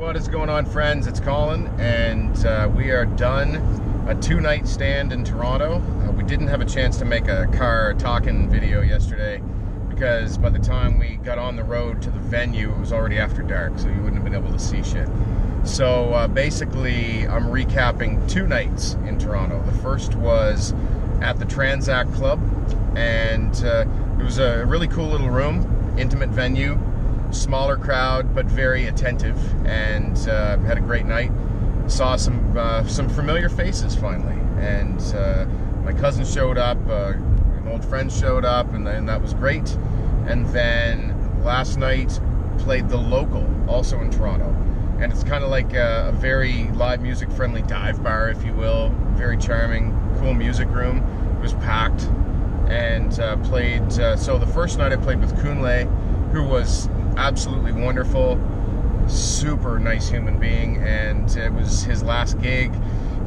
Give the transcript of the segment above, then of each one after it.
What is going on, friends? It's Colin, and we are done a two-night stand in Toronto. We didn't have a chance to make a car talking video yesterday because by the time we got on the road to the venue, it was already after dark, so you wouldn't have been able to see shit. So basically, I'm recapping two nights in Toronto. The first was at the Transact Club, and it was a really cool little room, intimate venue, smaller crowd, but very attentive, and had a great night. Saw some familiar faces finally, and my cousin showed up, an old friend showed up, and that was great. And then last night played the Local, also in Toronto, and it's kind of like a very live music friendly dive bar, if you will. Very charming, cool music room. It was packed, and played. So the first night I played with Kunle, who was absolutely wonderful, super nice human being, and it was his last gig.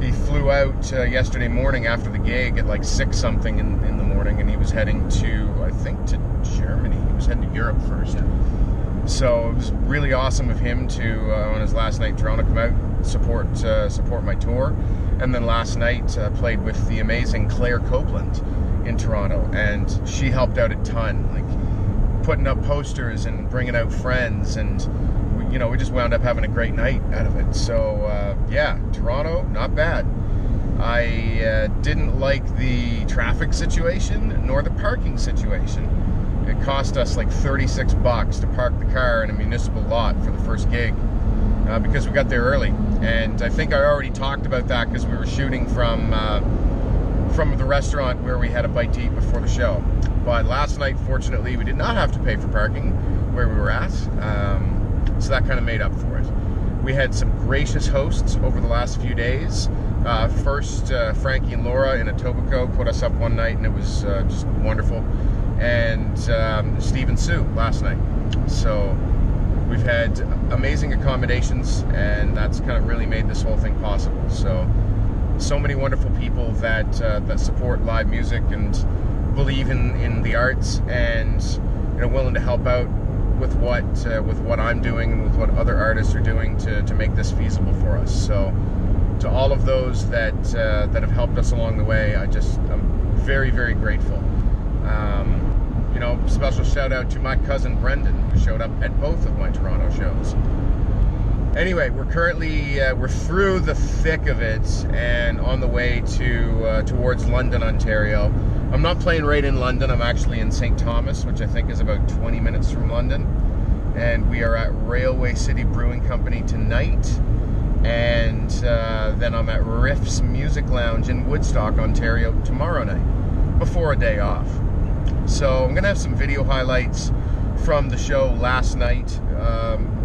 He flew out yesterday morning after the gig at like 6 something in the morning, and he was heading to, I think, to Germany. He was heading to Europe first. Yeah. So it was really awesome of him to, on his last night in Toronto, come out, support my tour. And then last night played with the amazing Claire Copeland in Toronto, and she helped out a ton, like putting up posters and bringing out friends, and we just wound up having a great night out of it. So yeah, Toronto, not bad. I didn't like the traffic situation nor the parking situation. It cost us like $36 to park the car in a municipal lot for the first gig because we got there early. And I think I already talked about that because we were shooting from the restaurant where we had a bite to eat before the show. But last night, fortunately, we did not have to pay for parking where we were at, so that kind of made up for it. We had some gracious hosts over the last few days. First, Frankie and Laura in Etobicoke put us up one night, and it was just wonderful. And Steve and Sue last night. So we've had amazing accommodations, and that's kind of really made this whole thing possible. So many wonderful people that support live music and believe in the arts, and willing to help out with what I'm doing and with what other artists are doing to make this feasible for us. So to all of those that have helped us along the way, I'm very, very grateful. Special shout out to my cousin Brendan, who showed up at both of my Toronto shows. Anyway, we're currently we're through the thick of it and on the way towards London, Ontario. I'm not playing right in London. I'm actually in St. Thomas, which I think is about 20 minutes from London. And we are at Railway City Brewing Company tonight. And then I'm at Riff's Music Lounge in Woodstock, Ontario tomorrow night, before a day off. So I'm going to have some video highlights from the show last night,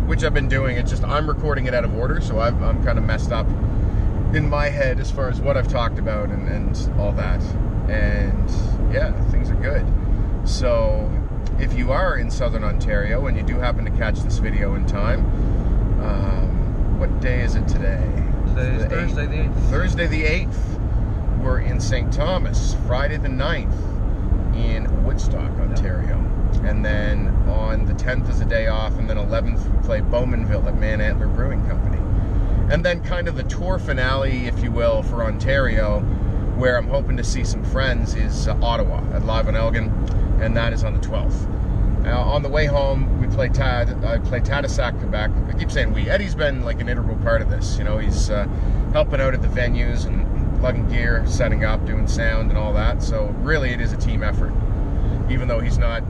which I've been doing. It's just I'm recording it out of order, so I'm kind of messed up in my head as far as what I've talked about and all that. And yeah, things are good. So if you are in Southern Ontario and you do happen to catch this video in time, what day is it today? Today is Thursday the 8th. Thursday the 8th. We're in St. Thomas. Friday the 9th in Woodstock, Ontario. Yep. And then on the 10th is a day off, and then 11th we play Bowmanville at Man Antler Brewing Company. And then kind of the tour finale, if you will, for Ontario, where I'm hoping to see some friends, is Ottawa at Live on Elgin, and that is on the 12th. On the way home, I play Tadoussac, Quebec. I keep saying we. Eddie's been like an integral part of this. He's helping out at the venues and lugging gear, setting up, doing sound and all that. So really it is a team effort. Even though he's not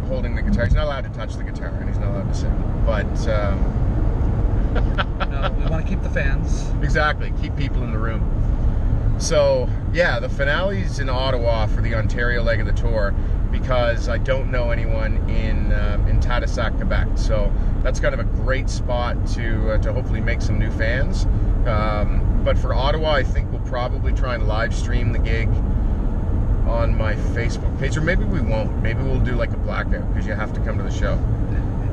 holding the guitar, he's not allowed to touch the guitar, and he's not allowed to sing. But no, we want to keep the fans. Exactly, keep people in the room. So yeah, the finale's in Ottawa for the Ontario leg of the tour, because I don't know anyone in Tadoussac, Quebec. So that's kind of a great spot to hopefully make some new fans. But for Ottawa, I think we'll probably try and live stream the gig on my Facebook page, or maybe we won't. Maybe we'll do like a blackout because you have to come to the show.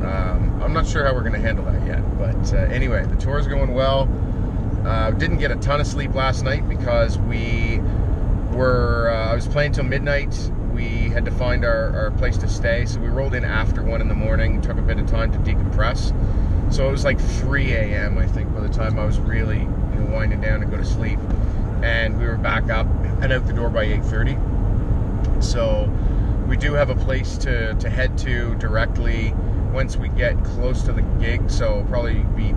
I'm not sure how we're going to handle that yet. But anyway, the tour's going well. Didn't get a ton of sleep last night because I was playing till midnight. We had to find our place to stay, so we rolled in after 1 in the morning. Took a bit of time to decompress, So it was like 3 a.m. I think by the time I was really winding down to go to sleep, and we were back up and out the door by 8:30. So we do have a place to head to directly once we get close to the gig. So we'll probably be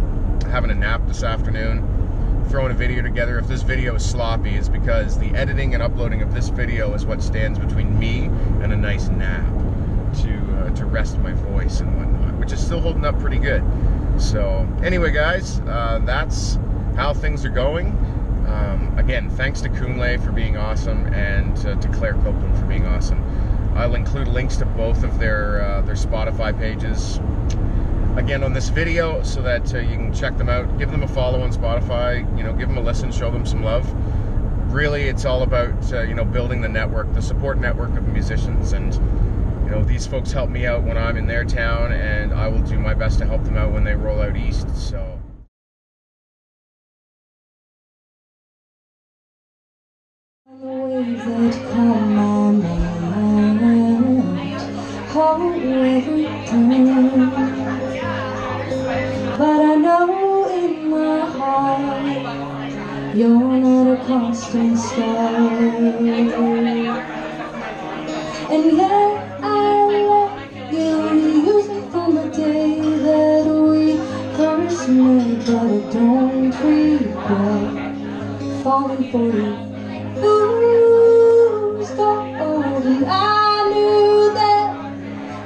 having a nap this afternoon, throwing a video together. If this video is sloppy, it's because the editing and uploading of this video is what stands between me and a nice nap to rest my voice and whatnot, which is still holding up pretty good. So anyway, guys, that's how things are going. Again, thanks to Kunle for being awesome, and to Claire Copeland for being awesome. I'll include links to both of their Spotify pages again on this video, so that you can check them out. Give them a follow on Spotify. Give them a listen, show them some love. Really, it's all about building the network, the support network of musicians, and these folks help me out when I'm in their town, and I will do my best to help them out when they roll out east. So. The waves that call my mind hold everything, but I know in my heart you're not a constant star. And yet I let you use me from the day that we first met, but I don't regret falling for you. Ooh, story. I knew that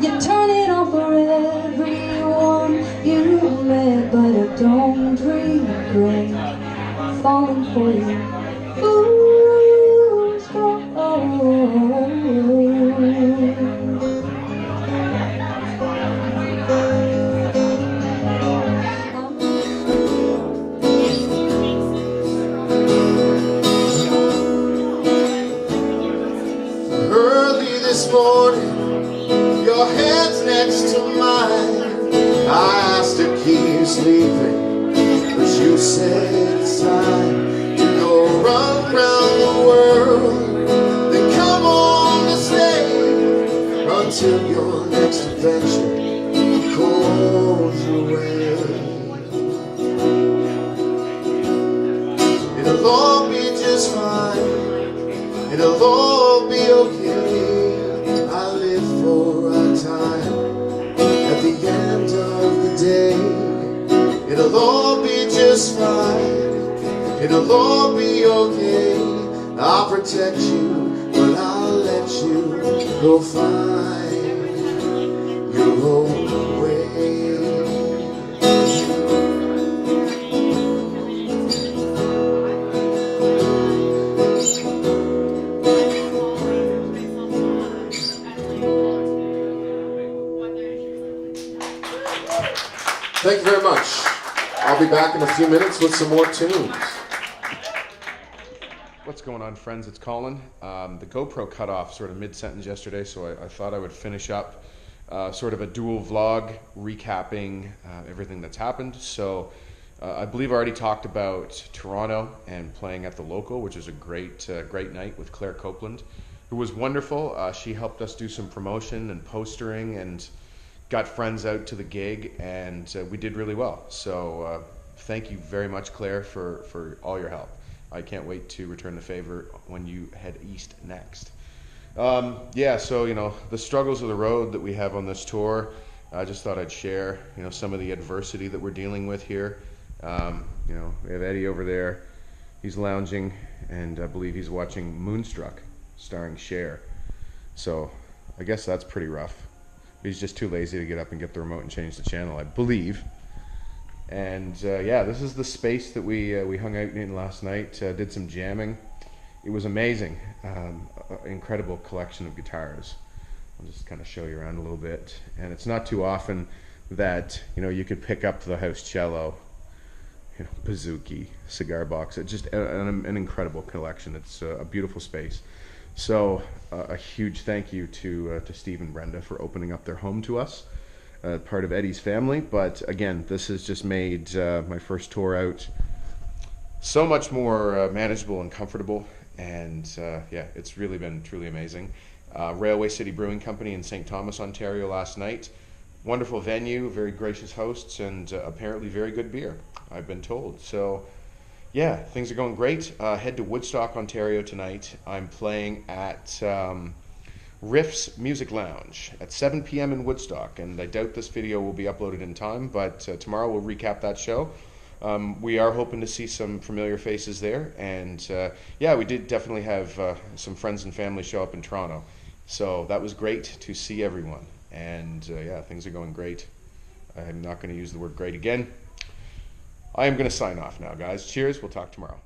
you'd turn it on for everyone you met, but I don't regret falling for you. Ooh, story. This morning, your head's next to mine. I asked to keep you sleeping, but you said it's time to go run round the world. Then come on and stay until your next adventure calls away. It'll all be just fine. It'll all be okay. For our time at the end of the day, it'll all be just fine. It'll all be okay. I'll protect you, but I'll let you go find your own way. Thank you very much. I'll be back in a few minutes with some more tunes. What's going on, friends? It's Colin. The GoPro cut off sort of mid-sentence yesterday, so I thought I would finish up sort of a dual vlog recapping everything that's happened. So I believe I already talked about Toronto and playing at the Local, which is a great night with Claire Copeland, who was wonderful. She helped us do some promotion and postering and got friends out to the gig, and we did really well. So thank you very much, Claire, for all your help. I can't wait to return the favor when you head east next. Yeah, so the struggles of the road that we have on this tour, I just thought I'd share some of the adversity that we're dealing with here. We have Eddie over there. He's lounging, and I believe he's watching Moonstruck starring Cher. So I guess that's pretty rough. He's just too lazy to get up and get the remote and change the channel, I believe. And yeah, this is the space that we hung out in last night. Did some jamming. It was amazing. Incredible collection of guitars. I'll just kind of show you around a little bit. And it's not too often that you could pick up the house cello, bouzouki, cigar box. It's just an incredible collection. It's a beautiful space. So a huge thank you to Steve and Brenda for opening up their home to us, part of Eddie's family. But again, this has just made my first tour out so much more manageable and comfortable. And yeah, it's really been truly amazing. Railway City Brewing Company in St. Thomas, Ontario last night. wonderful venue, very gracious hosts, and apparently very good beer, I've been told. So yeah, things are going great. Head to Woodstock, Ontario tonight. I'm playing at Riff's Music Lounge at 7 p.m. in Woodstock, and I doubt this video will be uploaded in time, but tomorrow we'll recap that show. We are hoping to see some familiar faces there, and yeah, we did definitely have some friends and family show up in Toronto, so that was great to see everyone, and yeah, things are going great. I'm not going to use the word great again. I am going to sign off now, guys. Cheers, we'll talk tomorrow.